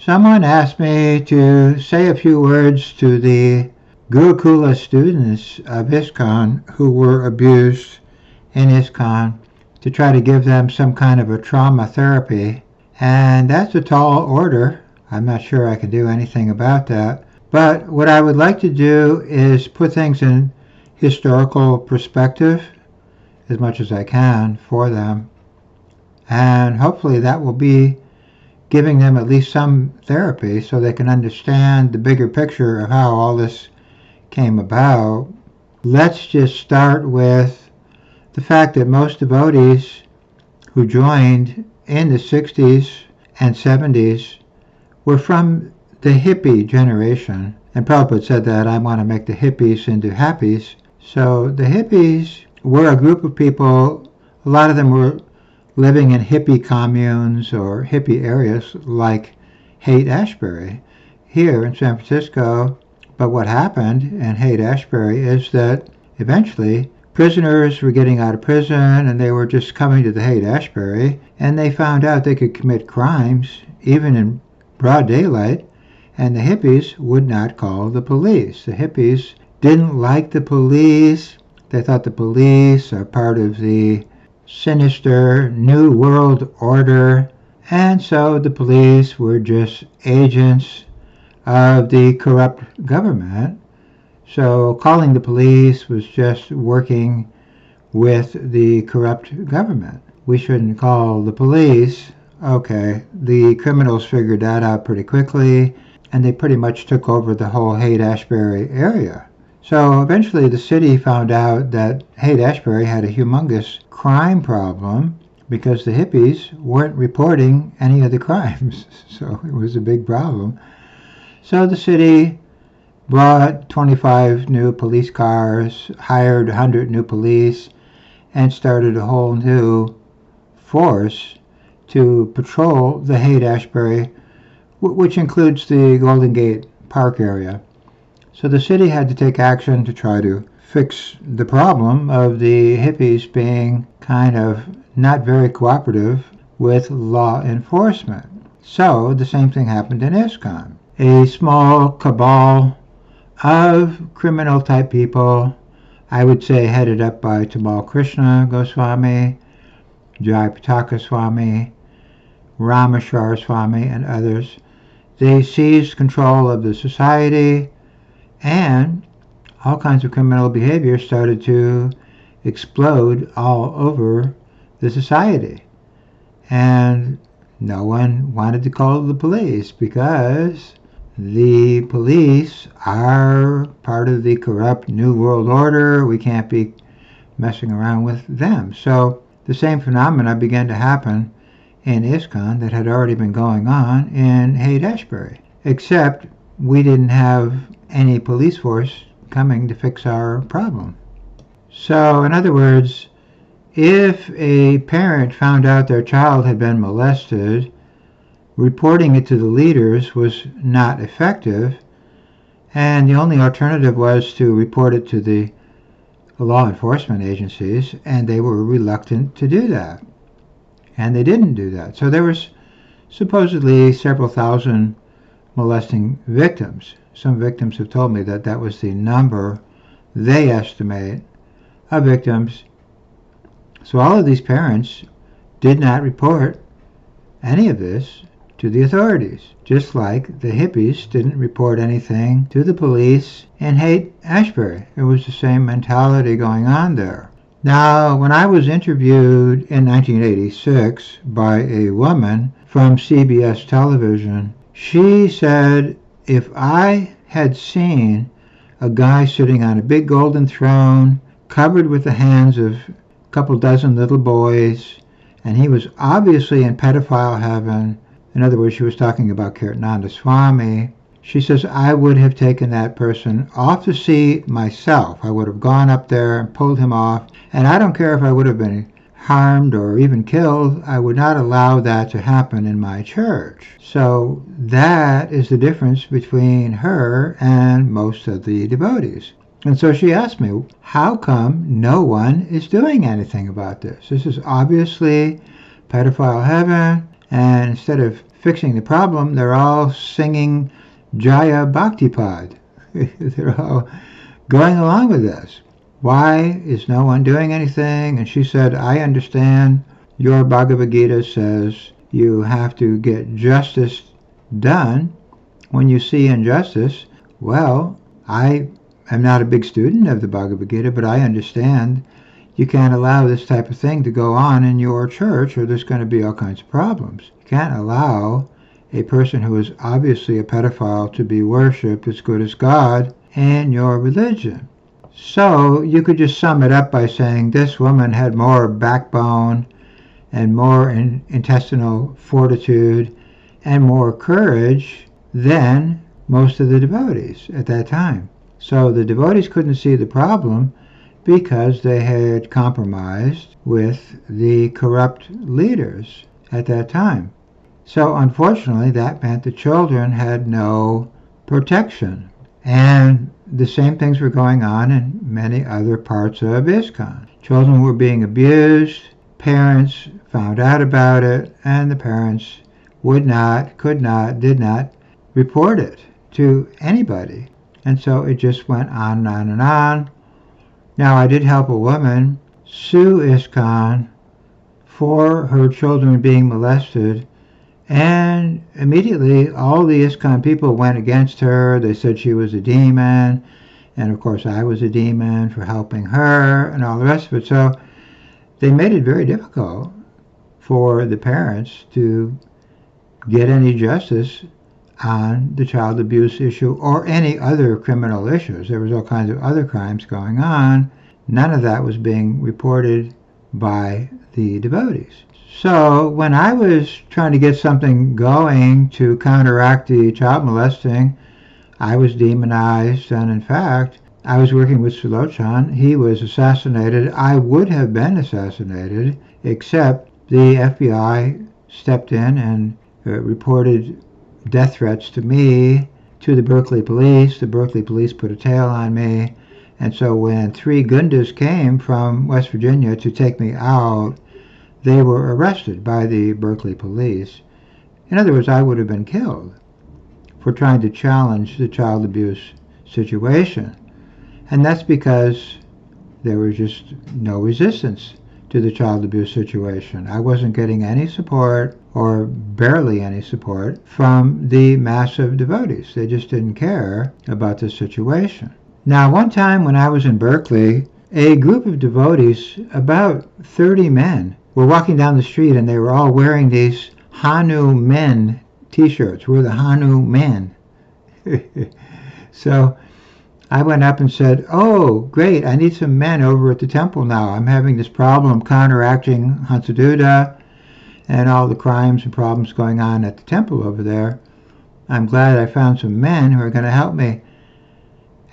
Someone asked me to say a few words to the Gurukula students of ISKCON who were abused in ISKCON to try to give them some kind of a trauma therapy. And that's a tall order. I'm not sure I can do anything about that. But what I would like to do is put things in historical perspective as much as I can for them. And hopefully that will be giving them at least some therapy so they can understand the bigger picture of how all this came about. Let's just start with the fact that most devotees who joined in the 60s and 70s were from the hippie generation. And Prabhupada said that I want to make the hippies into happies. So the hippies were a group of people, a lot of them were living in hippie communes or hippie areas like Haight-Ashbury here in San Francisco. But what happened in Haight-Ashbury is that eventually prisoners were getting out of prison and they were just coming to the Haight-Ashbury and they found out they could commit crimes even in broad daylight, and the hippies would not call the police. The hippies didn't like the police. They thought the police are part of the sinister New World Order, and so the police were just agents of the corrupt government. So calling the police was just working with the corrupt government. We shouldn't call the police. Okay, the criminals figured that out pretty quickly, and they pretty much took over the whole Haight-Ashbury area. So eventually the city found out that Haight-Ashbury had a humongous crime problem because the hippies weren't reporting any of the crimes. So it was a big problem. So the city brought 25 new police cars, hired 100 new police, and started a whole new force to patrol the Haight-Ashbury, which includes the Golden Gate Park area. So the city had to take action to try to fix the problem of the hippies being kind of not very cooperative with law enforcement. So the same thing happened in ISKCON. A small cabal of criminal type people, I would say headed up by Tamal Krishna Goswami, Jayapataka Swami, Rameshwar Swami, and others. They seized control of the society, and all kinds of criminal behavior started to explode all over the society. And no one wanted to call the police because the police are part of the corrupt New World Order. We can't be messing around with them. So the same phenomena began to happen in ISKCON that had already been going on in Haight-Ashbury, except we didn't have any police force coming to fix our problem. So in other words, if a parent found out their child had been molested, reporting it to the leaders was not effective, and the only alternative was to report it to the law enforcement agencies, and they were reluctant to do that. And they didn't do that. So there was supposedly several thousand molesting victims. Some victims have told me that that was the number they estimate of victims. So all of these parents did not report any of this to the authorities, just like the hippies didn't report anything to the police in Haight-Ashbury. It was the same mentality going on there. Now, when I was interviewed in 1986 by a woman from CBS television, she said if I had seen a guy sitting on a big golden throne covered with the hands of a couple dozen little boys, and he was obviously in pedophile heaven, in other words, she was talking about Kirtananda Swami, she says, I would have taken that person off the seat myself. I would have gone up there and pulled him off. And I don't care if I would have been harmed or even killed. I would not allow that to happen in my church. So that is the difference between her and most of the devotees. And so she asked me, how come no one is doing anything about this? This is obviously pedophile heaven. And instead of fixing the problem, they're all singing Jaya Bhaktipad. They're all going along with this. Why is no one doing anything? And she said, I understand your Bhagavad Gita says you have to get justice done when you see injustice. Well, I am not a big student of the Bhagavad Gita, but I understand you can't allow this type of thing to go on in your church, or there's going to be all kinds of problems. You can't allow a person who is obviously a pedophile to be worshipped as good as God in your religion. So you could just sum it up by saying this woman had more backbone and more intestinal fortitude and more courage than most of the devotees at that time. So the devotees couldn't see the problem because they had compromised with the corrupt leaders at that time. So unfortunately, that meant the children had no protection. And the same things were going on in many other parts of ISKCON. Children were being abused, parents found out about it, and the parents would not, could not, did not report it to anybody. And so it just went on and on and on. Now, I did help a woman sue ISKCON for her children being molested, and immediately all the ISKCON people went against her. They said she was a demon, and of course I was a demon for helping her and all the rest of it. So they made it very difficult for the parents to get any justice on the child abuse issue or any other criminal issues. There was all kinds of other crimes going on. None of that was being reported by the devotees. So when I was trying to get something going to counteract the child molesting, I was demonized, and in fact, I was working with Sulochan. He was assassinated. I would have been assassinated, except the FBI stepped in and reported death threats to me to the Berkeley police. The Berkeley police put a tail on me. And so when 3 Gundas came from West Virginia to take me out, they were arrested by the Berkeley police. In other words, I would have been killed for trying to challenge the child abuse situation. And that's because there was just no resistance to the child abuse situation. I wasn't getting any support, or barely any support, from the massive devotees. They just didn't care about the situation. Now, one time when I was in Berkeley, a group of devotees, about 30 men, were walking down the street, and they were all wearing these Hanu men t-shirts. We're the Hanu men. So I went up and said, oh, great, I need some men over at the temple now. I'm having this problem counteracting Hansaduda and all the crimes and problems going on at the temple over there. I'm glad I found some men who are going to help me.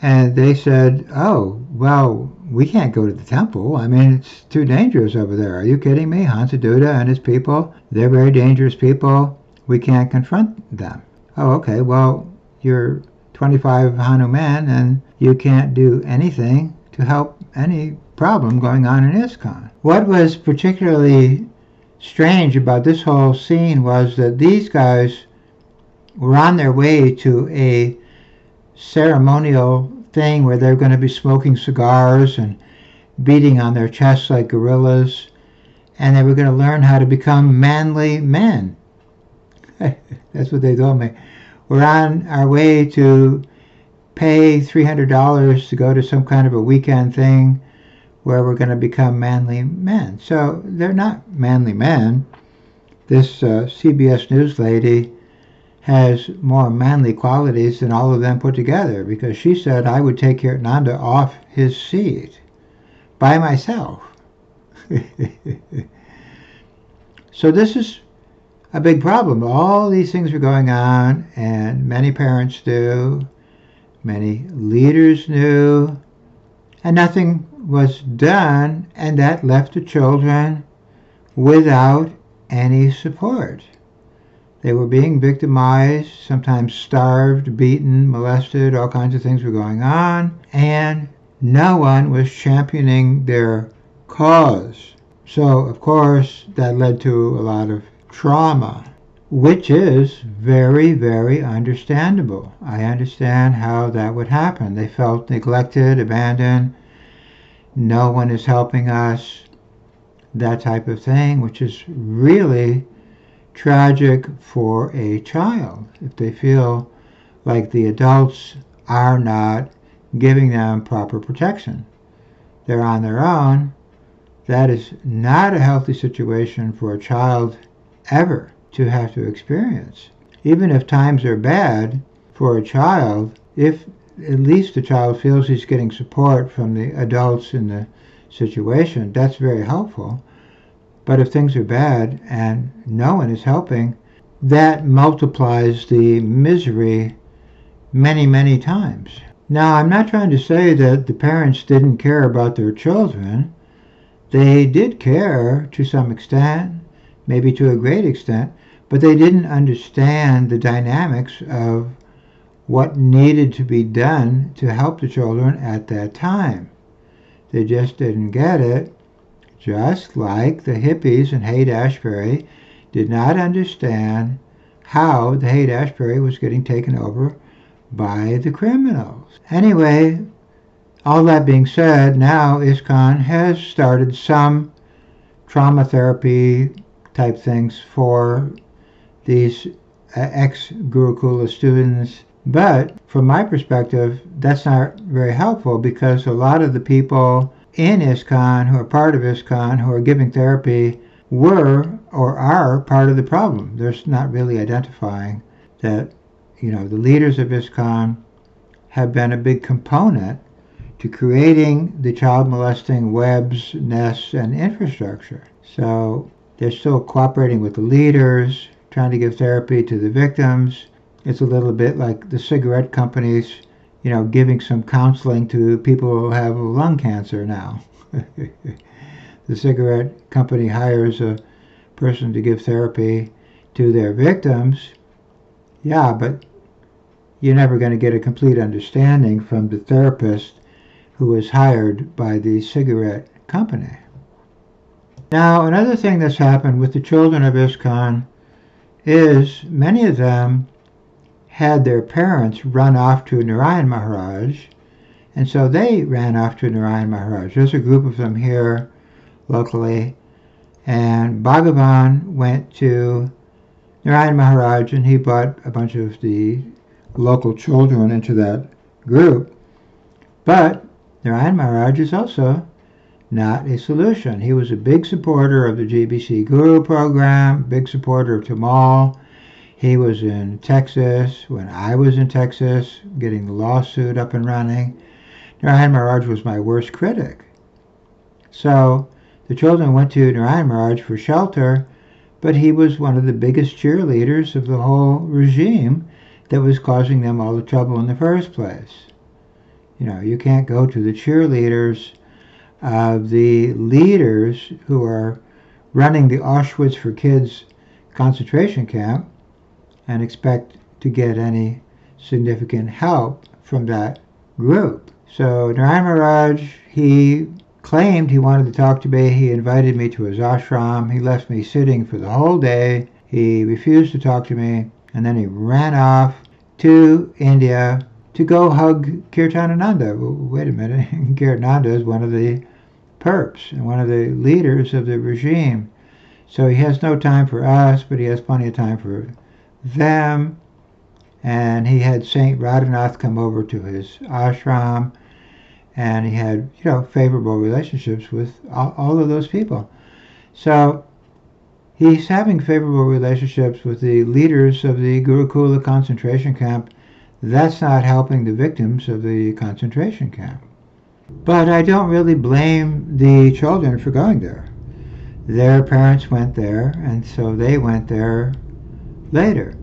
And they said, oh, well, we can't go to the temple. I mean, it's too dangerous over there. Are you kidding me? Hansaduda and his people, they're very dangerous people. We can't confront them. Oh, okay, well, you're 25 Hanuman, and you can't do anything to help any problem going on in ISKCON. What was particularly strange about this whole scene was that these guys were on their way to a ceremonial thing where they're going to be smoking cigars and beating on their chests like gorillas, and they were going to learn how to become manly men. That's what they told me. We're on our way to pay $300 to go to some kind of a weekend thing where we're going to become manly men. So they're not manly men. This CBS News lady has more manly qualities than all of them put together, because she said I would take Nanda off his seat by myself. So this is a big problem. All these things are going on, and many parents knew, many leaders knew, and nothing was done, and that left the children without any support. They were being victimized, sometimes starved, beaten, molested, all kinds of things were going on, and no one was championing their cause. So, of course, that led to a lot of trauma. which is very, very understandable. I understand how that would happen. They felt neglected, abandoned, no one is helping us, that type of thing, which is really tragic for a child if they feel like the adults are not giving them proper protection. They're on their own. That is not a healthy situation for a child ever to have to experience. Even if times are bad for a child, if at least the child feels he's getting support from the adults in the situation, that's very helpful. But if things are bad and no one is helping, that multiplies the misery many, many times. Now, I'm not trying to say that the parents didn't care about their children. They did care to some extent, maybe to a great extent, but they didn't understand the dynamics of what needed to be done to help the children at that time. They just didn't get it, just like the hippies in Haight-Ashbury did not understand how the Haight-Ashbury was getting taken over by the criminals. Anyway, all that being said, now ISKCON has started some trauma therapy type things for these ex-Gurukula students. But from my perspective, that's not very helpful because a lot of the people in ISKCON who are part of ISKCON who are giving therapy were or are part of the problem. They're not really identifying that, the leaders of ISKCON have been a big component to creating the child molesting webs, nests, and infrastructure. So they're still cooperating with the leaders, trying to give therapy to the victims. It's a little bit like the cigarette companies, giving some counseling to people who have lung cancer now. The cigarette company hires a person to give therapy to their victims. Yeah, but you're never going to get a complete understanding from the therapist who is hired by the cigarette company. Now, another thing that's happened with the children of ISKCON is many of them had their parents run off to Narayan Maharaj, and so they ran off to Narayan Maharaj. There's a group of them here locally, and Bhagavan went to Narayan Maharaj and he brought a bunch of the local children into that group. But Narayan Maharaj is also not a solution. He was a big supporter of the GBC Guru program, big supporter of Tamal. He was in Texas when I was in Texas, getting the lawsuit up and running. Narayan Maharaj was my worst critic. So the children went to Narayan Maharaj for shelter, but he was one of the biggest cheerleaders of the whole regime that was causing them all the trouble in the first place. You can't go to the cheerleaders of the leaders who are running the Auschwitz for Kids concentration camp and expect to get any significant help from that group. So Narayan Maharaj, he claimed he wanted to talk to me. He invited me to his ashram. He left me sitting for the whole day. He refused to talk to me, and then he ran off to India to go hug Kirtanananda. Well, wait a minute, Kirtanananda is one of the perps and one of the leaders of the regime. So he has no time for us, but he has plenty of time for them. And he had Saint Radhanath come over to his ashram, and he had, favorable relationships with all of those people. So he's having favorable relationships with the leaders of the Gurukula concentration camp. That's not helping the victims of the concentration camp. But I don't really blame the children for going there. Their parents went there, and so they went there later.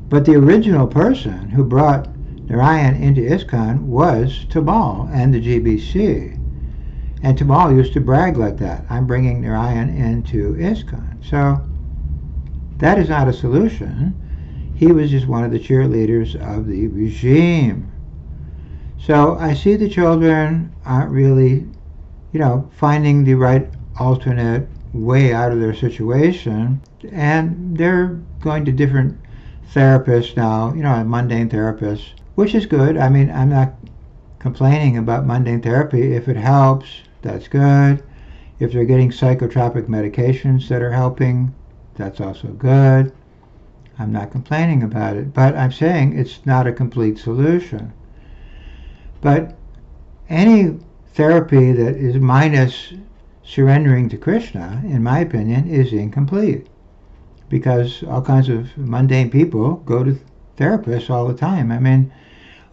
But the original person who brought Narayan into ISKCON was Tamal and the GBC. And Tamal used to brag like that. I'm bringing Narayan into ISKCON. So that is not a solution. He was just one of the cheerleaders of the regime. So I see the children aren't really, finding the right alternate way out of their situation, and they're going to different therapists now, mundane therapists, which is good. I mean, I'm not complaining about mundane therapy. If it helps, that's good. If they're getting psychotropic medications that are helping, that's also good. I'm not complaining about it, but I'm saying it's not a complete solution. But any therapy that is minus surrendering to Krishna, in my opinion, is incomplete. Because all kinds of mundane people go to therapists all the time. I mean,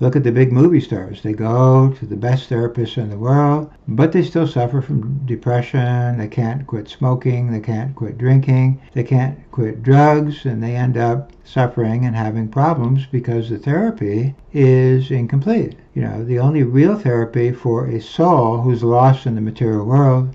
look at the big movie stars. They go to the best therapists in the world, but they still suffer from depression. They can't quit smoking. They can't quit drinking. They can't quit drugs, and they end up suffering and having problems because the therapy is incomplete. The only real therapy for a soul who's lost in the material world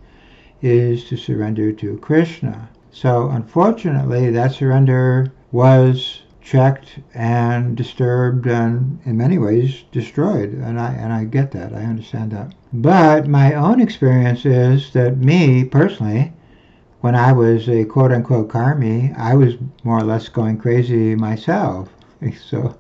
is to surrender to Krishna. So unfortunately, that surrender was checked and disturbed and in many ways destroyed, and I get that. I understand that. But my own experience is that me personally, when I was a quote-unquote karmi, I was more or less going crazy myself. So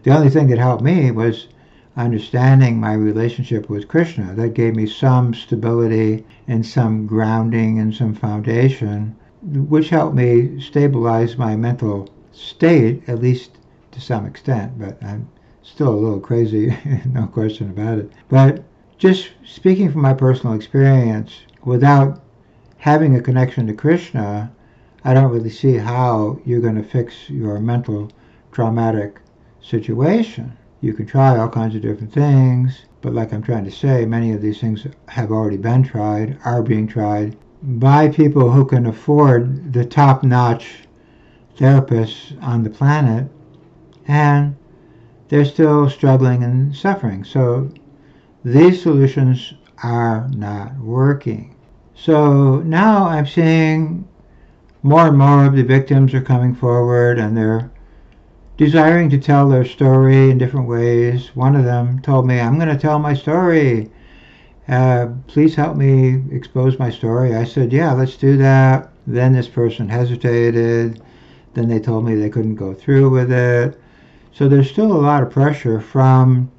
the only thing that helped me was understanding my relationship with Krishna. That gave me some stability and some grounding and some foundation, which helped me stabilize my mental state, at least to some extent. But I'm still a little crazy, no question about it. But just speaking from my personal experience, without having a connection to Krishna, I don't really see how you're going to fix your mental traumatic situation. You can try all kinds of different things, but like I'm trying to say, many of these things have already been tried, are being tried by people who can afford the top-notch therapists on the planet, and they're still struggling and suffering. So these solutions are not working. So now I'm seeing more and more of the victims are coming forward, and they're desiring to tell their story in different ways. One of them told me, I'm going to tell my story. Please help me expose my story. I said, yeah, let's do that. Then this person hesitated. Then they told me they couldn't go through with it. So there's still a lot of pressure from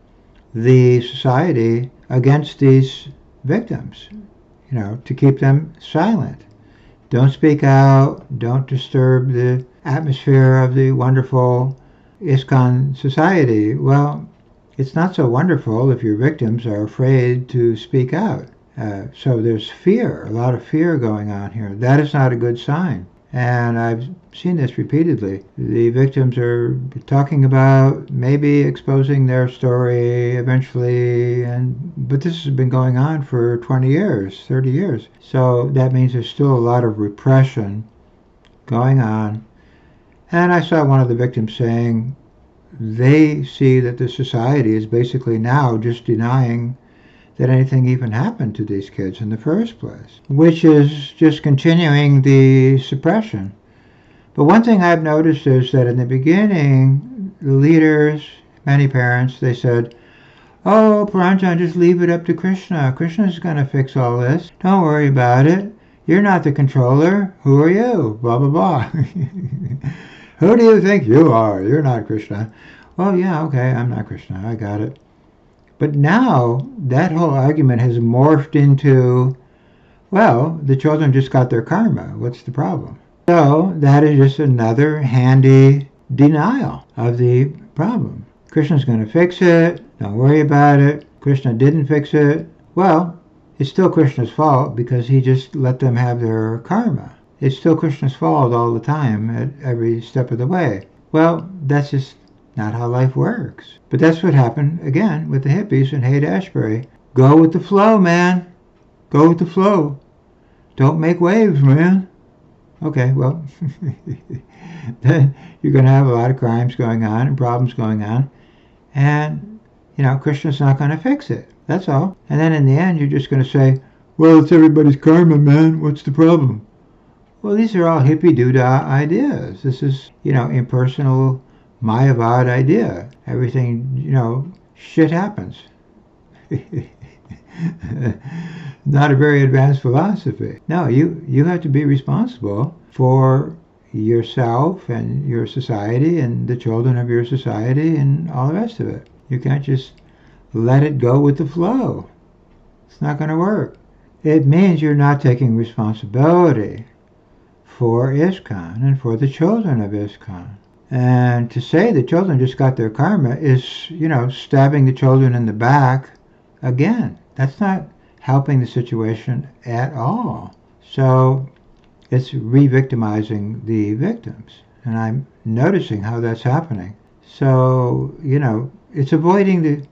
the society against these victims, to keep them silent. Don't speak out. Don't disturb the atmosphere of the wonderful ISKCON society. Well, it's not so wonderful if your victims are afraid to speak out. So there's fear, a lot of fear going on here. That is not a good sign. And I've seen this repeatedly. The victims are talking about maybe exposing their story eventually, but this has been going on for 20 years, 30 years. So that means there's still a lot of repression going on. And I saw one of the victims saying they see that the society is basically now just denying that anything even happened to these kids in the first place, which is just continuing the suppression. But one thing I've noticed is that in the beginning, the leaders, many parents, they said, oh, Paranjan, just leave it up to Krishna. Krishna's going to fix all this. Don't worry about it. You're not the controller. Who are you? Blah, blah, blah. Who do you think you are? You're not Krishna. Well, yeah, okay, I'm not Krishna. I got it. But now that whole argument has morphed into, well, the children just got their karma. What's the problem? So that is just another handy denial of the problem. Krishna's going to fix it. Don't worry about it. Krishna didn't fix it. Well, it's still Krishna's fault because he just let them have their karma. It's still Krishna's fault all the time at every step of the way. Well, that's just not how life works. But that's what happened, again, with the hippies in Haight-Ashbury. Go with the flow, man. Go with the flow. Don't make waves, man. Okay, well, then you're going to have a lot of crimes going on and problems going on. And, Krishna's not going to fix it. That's all. And then in the end, you're just going to say, well, it's everybody's karma, man. What's the problem? Well, these are all hippie-doodah ideas. This is, impersonal Mayavad idea. Everything, shit happens. Not a very advanced philosophy. No, you have to be responsible for yourself and your society and the children of your society and all the rest of it. You can't just let it go with the flow. It's not going to work. It means you're not taking responsibility for ISKCON and for the children of ISKCON. And to say the children just got their karma is, stabbing the children in the back again. That's not helping the situation at all. So it's re-victimizing the victims. And I'm noticing how that's happening. So, it's avoiding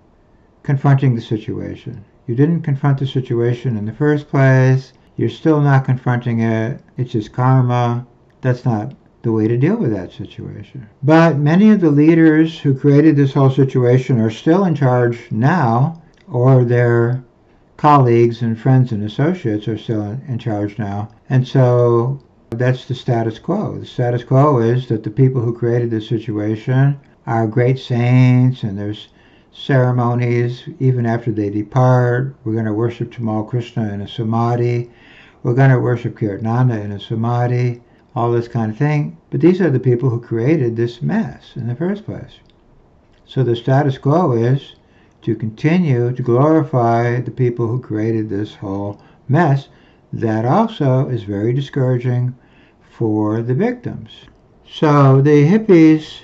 confronting the situation. You didn't confront the situation in the first place. You're still not confronting it. It's just karma. That's not the way to deal with that situation. But many of the leaders who created this whole situation are still in charge now, or their colleagues and friends and associates are still in charge now. And so that's the status quo. The status quo is that the people who created this situation are great saints, and there's ceremonies even after they depart. We're going to worship Tamal Krishna in a samadhi. We're going to worship Kirtananda in a samadhi, all this kind of thing. But these are the people who created this mess in the first place. So the status quo is to continue to glorify the people who created this whole mess. That also is very discouraging for the victims. So the hippies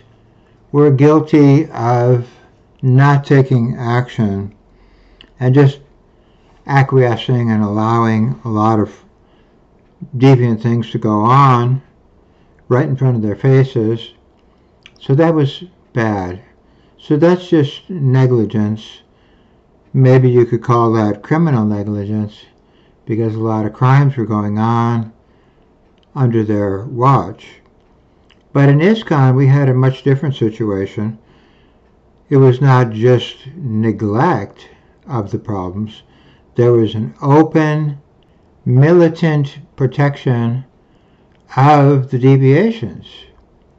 were guilty of not taking action and just acquiescing and allowing a lot of deviant things to go on right in front of their faces. So that was bad. So that's just negligence. Maybe you could call that criminal negligence, because a lot of crimes were going on under their watch. But in ISKCON, we had a much different situation. It was not just neglect of the problems. There was an open, militant protection of the deviations.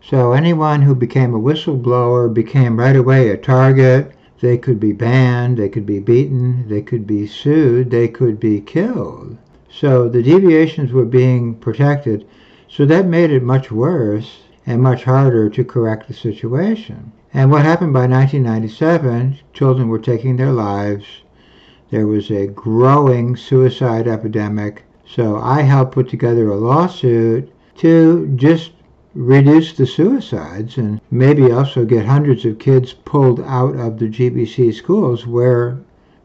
So anyone who became a whistleblower became right away a target. They could be banned, they could be beaten, they could be sued, they could be killed. So the deviations were being protected. So that made it much worse and much harder to correct the situation. And what happened by 1997, children were taking their lives. There was a growing suicide epidemic. So I helped put together a lawsuit to just reduce the suicides and maybe also get hundreds of kids pulled out of the GBC schools, where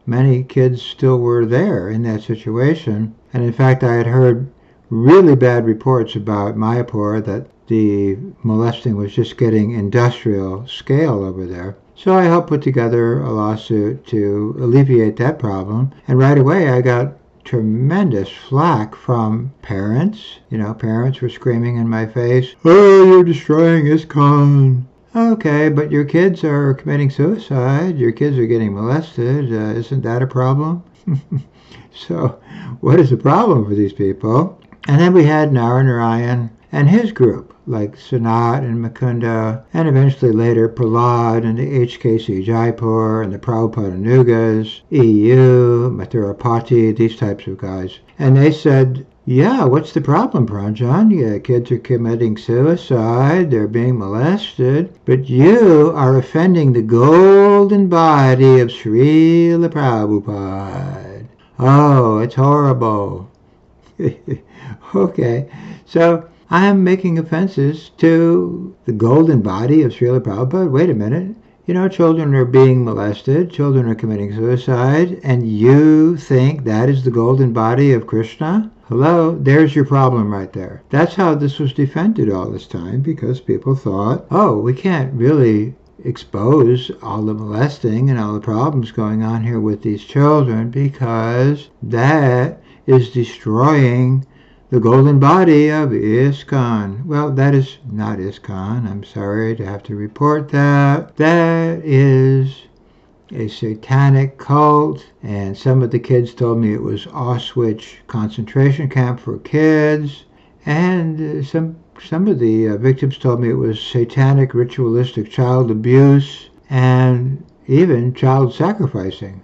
many kids still were there in that situation. And in fact, I had heard really bad reports about Mayapur, that the molesting was just getting industrial scale over there. So I helped put together a lawsuit to alleviate that problem. And right away I got tremendous flack from parents. Parents were screaming in my face, "Oh, you're destroying ISKCON." Okay, but your kids are committing suicide. Your kids are getting molested. Isn't that a problem? So what is the problem for these people? And then we had Narayan and his group, like Sanat and Mukunda, and eventually later Prahlad and the HKC Jaipur and the Prabhupada Nugas, EU, Mathurapati, these types of guys. And they said, yeah, what's the problem, Pranjan? Yeah, kids are committing suicide, they're being molested, but you are offending the golden body of Srila Prabhupada. Oh, it's horrible. Okay, so I am making offenses to the golden body of Srila Prabhupada. Wait a minute. Children are being molested, children are committing suicide, and you think that is the golden body of Krishna? Hello, there's your problem right there. That's how this was defended all this time, because people thought, oh, we can't really expose all the molesting and all the problems going on here with these children, because that is destroying the golden body of ISKCON. Well, that is not ISKCON. I'm sorry to have to report that. That is a satanic cult, and some of the kids told me it was Auschwitz concentration camp for kids, and some of the victims told me it was satanic ritualistic child abuse and even child sacrificing.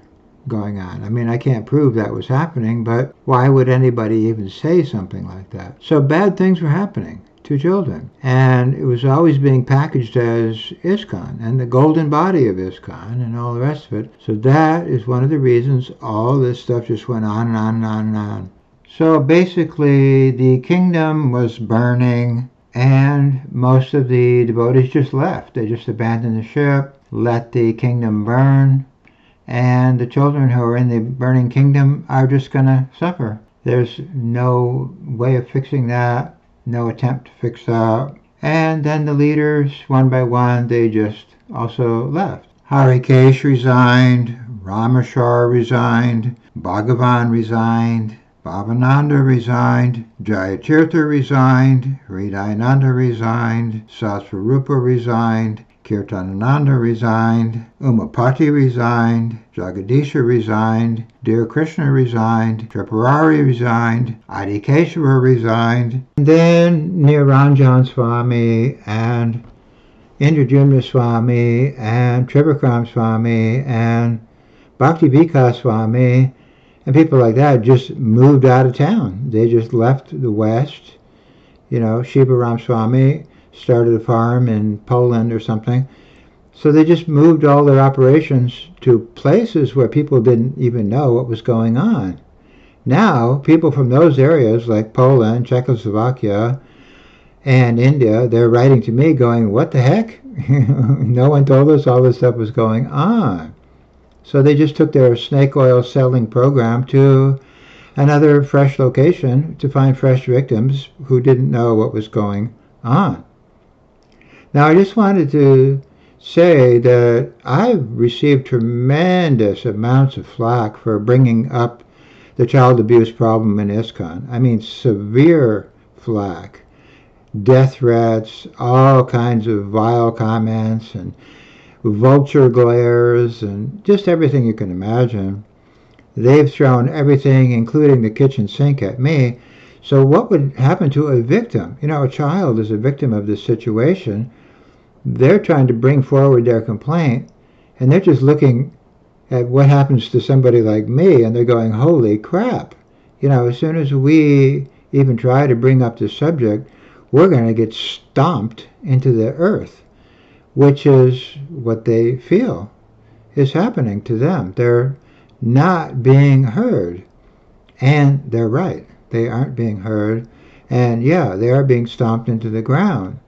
going on. I mean, I can't prove that was happening, but why would anybody even say something like that? So bad things were happening to children. And it was always being packaged as ISKCON and the golden body of ISKCON and all the rest of it. So that is one of the reasons all this stuff just went on and on and on and on. So basically, the kingdom was burning, and most of the devotees just left. They just abandoned the ship, let the kingdom burn, and the children who are in the burning kingdom are just going to suffer. There's no way of fixing that, no attempt to fix that. And then the leaders, one by one, they just also left. Harikesh resigned, Rameshwar resigned, Bhagavan resigned, Bhavananda resigned, Jayatirtha resigned, Hridayananda resigned, Sasvarupa resigned, Kirtanananda resigned, Umapati resigned, Jagadisha resigned, Dear Krishna resigned, Tripurari resigned, Adikeshwara resigned, and then Niranjan Swami and Indradyumna Swami and Trivikram Swami and Bhakti Vikas Swami and people like that just moved out of town. They just left the West. Shiva Ram Swami started a farm in Poland or something. So they just moved all their operations to places where people didn't even know what was going on. Now, people from those areas like Poland, Czechoslovakia, and India, they're writing to me going, what the heck? No one told us all this stuff was going on. So they just took their snake oil selling program to another fresh location to find fresh victims who didn't know what was going on. Now, I just wanted to say that I've received tremendous amounts of flack for bringing up the child abuse problem in ISKCON. I mean, severe flack, death threats, all kinds of vile comments, and vulture glares, and just everything you can imagine. They've thrown everything, including the kitchen sink, at me. So what would happen to a victim? A child is a victim of this situation. They're trying to bring forward their complaint, and they're just looking at what happens to somebody like me, and they're going, holy crap. As soon as we even try to bring up the subject, we're going to get stomped into the earth, which is what they feel is happening to them. They're not being heard, and they're right. They aren't being heard, and yeah, they are being stomped into the ground.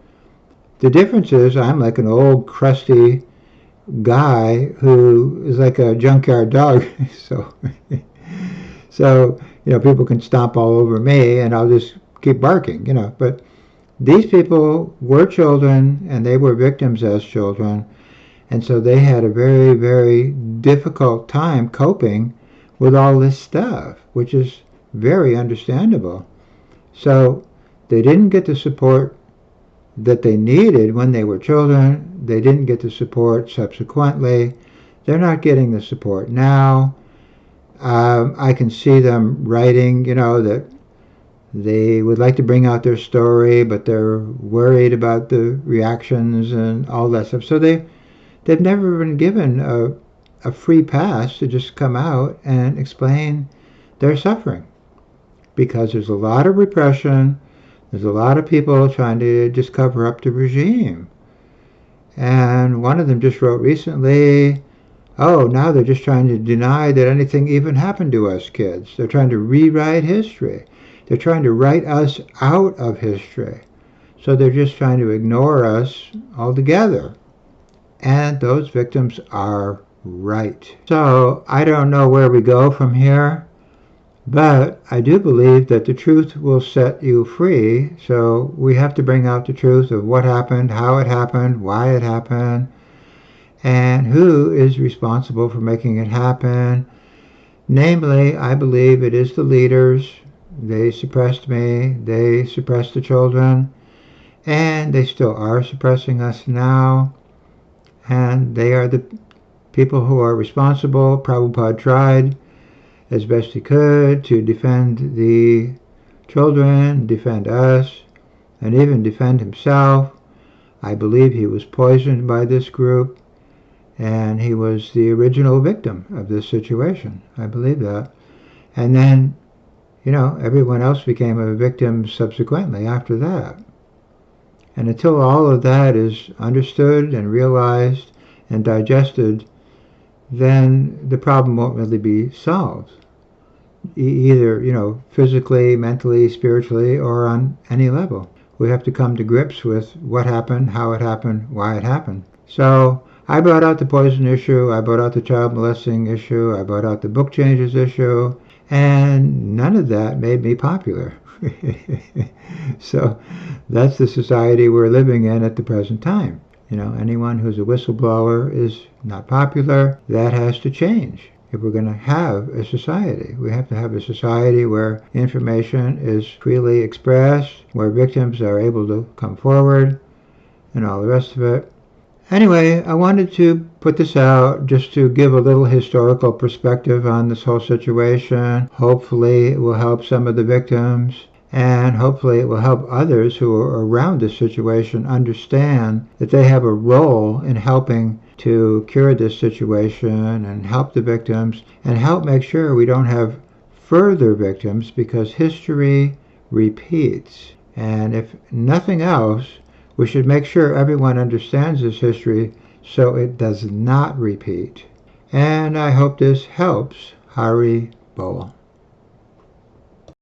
The difference is I'm like an old crusty guy who is like a junkyard dog. So people can stomp all over me and I'll just keep barking, But these people were children and they were victims as children. And so they had a very, very difficult time coping with all this stuff, which is very understandable. So they didn't get the support that they needed when they were children. They didn't get the support subsequently. They're not getting the support now. I can see them writing, that they would like to bring out their story, but they're worried about the reactions and all that stuff. So they've never been given a free pass to just come out and explain their suffering, because there's a lot of repression. There's a lot of people trying to just cover up the regime. And one of them just wrote recently, now they're just trying to deny that anything even happened to us kids. They're trying to rewrite history. They're trying to write us out of history. So they're just trying to ignore us altogether. And those victims are right. So I don't know where we go from here. But I do believe that the truth will set you free. So we have to bring out the truth of what happened, how it happened, why it happened, and who is responsible for making it happen. Namely, I believe it is the leaders. They suppressed me. They suppressed the children. And they still are suppressing us now. And they are the people who are responsible. Prabhupada tried as best he could to defend the children, defend us, and even defend himself. I believe he was poisoned by this group, and he was the original victim of this situation. I believe that. And then, everyone else became a victim subsequently after that. And until all of that is understood and realized and digested, then the problem won't really be solved. Either, physically, mentally, spiritually, or on any level. We have to come to grips with what happened, how it happened, why it happened. So I brought out the poison issue, I brought out the child molesting issue, I brought out the book changes issue, and none of that made me popular. So that's the society we're living in at the present time. Anyone who's a whistleblower is not popular. That has to change. If we're going to have a society, we have to have a society where information is freely expressed, where victims are able to come forward, and all the rest of it. Anyway, I wanted to put this out just to give a little historical perspective on this whole situation. Hopefully it will help some of the victims, and hopefully it will help others who are around this situation understand that they have a role in helping to cure this situation and help the victims and help make sure we don't have further victims, because history repeats. And if nothing else, we should make sure everyone understands this history so it does not repeat. And I hope this helps. Hari Bol.